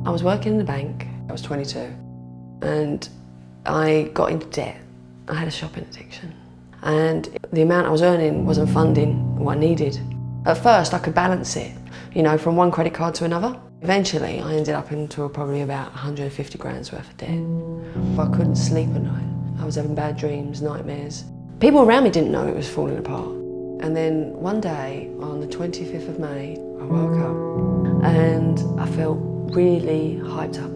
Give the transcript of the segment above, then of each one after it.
I was working in the bank, I was 22, and I got into debt. I had a shopping addiction, and the amount I was earning wasn't funding what I needed. At first I could balance it, you know, from one credit card to another. Eventually I ended up into probably about 150 grand's worth of debt. I couldn't sleep at night. I was having bad dreams, nightmares. People around me didn't know it was falling apart. And then one day, on the 25th of May, I woke up and I felt really hyped up.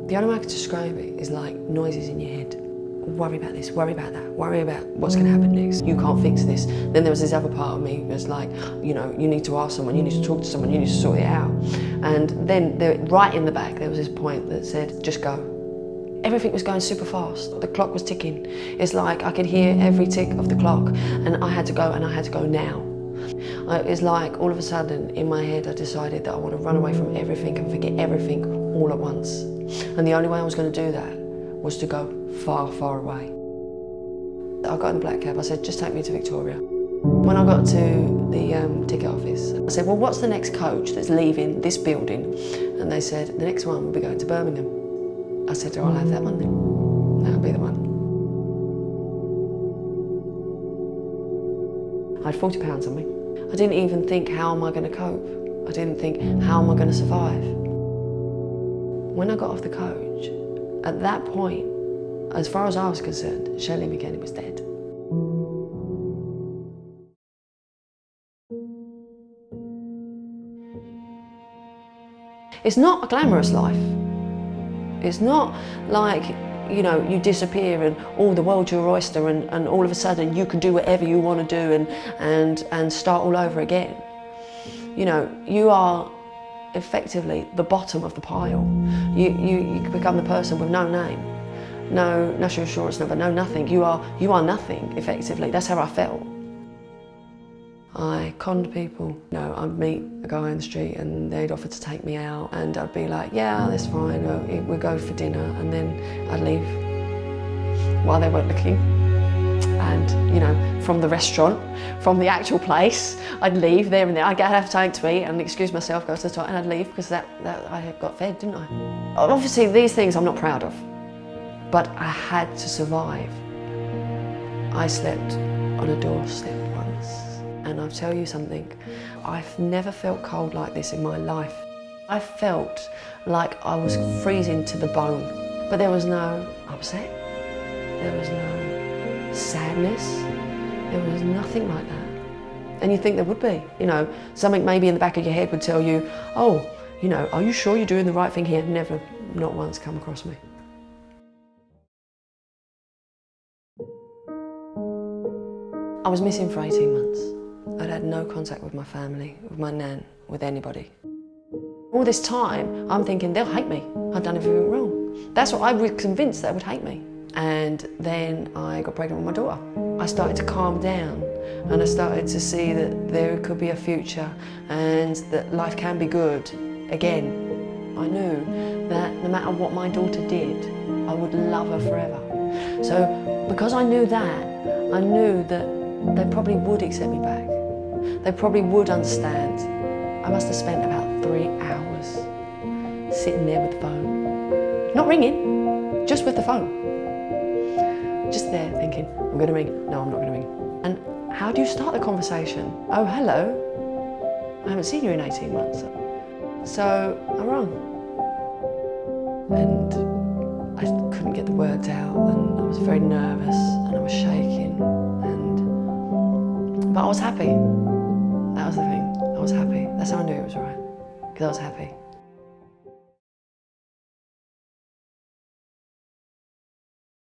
The only way I could describe it is like noises in your head. Worry about this, worry about that, worry about what's going to happen next. You can't fix this. Then there was this other part of me that was like, you know, you need to ask someone, you need to talk to someone, you need to sort it out. And then right in the back there was this point that said, just go. Everything was going super fast. The clock was ticking. It's like I could hear every tick of the clock, and I had to go, and I had to go now. It's like all of a sudden in my head I decided that I want to run away from everything and forget everything all at once. And the only way I was going to do that was to go far, far away. I got in the black cab. I said, just take me to Victoria. When I got to the ticket office, I said, well, what's the next coach that's leaving this building? And they said, the next one will be going to Birmingham. I said, oh, I'll have that one then. That'll be the one. I had £40 on me. I didn't even think, how am I going to cope? I didn't think, how am I going to survive? When I got off the coach, at that point, as far as I was concerned, Shelley McKenny was dead. It's not a glamorous life. It's not like, you know, you disappear and all the world's your oyster and all of a sudden you can do whatever you want to do and start all over again. You know, you are effectively the bottom of the pile. You become the person with no name, no national insurance number, no nothing. You are nothing, effectively. That's how I felt. I conned people. You know, I'd meet a guy in the street and they'd offer to take me out, and I'd be like, yeah, that's fine, we'll go for dinner, and then I'd leave while they weren't looking. And, you know, from the restaurant, from the actual place, I'd leave there and there. I'd have something to eat and excuse myself, go to the toilet, and I'd leave because that I had got fed, didn't I? Obviously, these things I'm not proud of, but I had to survive. I slept on a doorstep once, and I'll tell you something, I've never felt cold like this in my life. I felt like I was freezing to the bone, but there was no upset, there was no sadness, there was nothing like that. And you think there would be, you know, something maybe in the back of your head would tell you, oh, you know, are you sure you're doing the right thing here? Never, not once come across me. I was missing for 18 months. I'd had no contact with my family, with my nan, with anybody. All this time, I'm thinking, they'll hate me. I've done everything wrong. That's what I was convinced they would hate me. And then I got pregnant with my daughter. I started to calm down, and I started to see that there could be a future and that life can be good again. I knew that no matter what my daughter did, I would love her forever. So because I knew that, I knew that they probably would accept me back. They probably would understand. I must have spent about 3 hours sitting there with the phone. Not ringing, just with the phone. Just there thinking, I'm going to ring. No, I'm not going to ring. And how do you start the conversation? Oh, hello. I haven't seen you in 18 months. So I rang. And I couldn't get the words out, and I was very nervous, and I was shaking. But I was happy. That was the thing. I was happy. That's how I knew it was right. Because I was happy.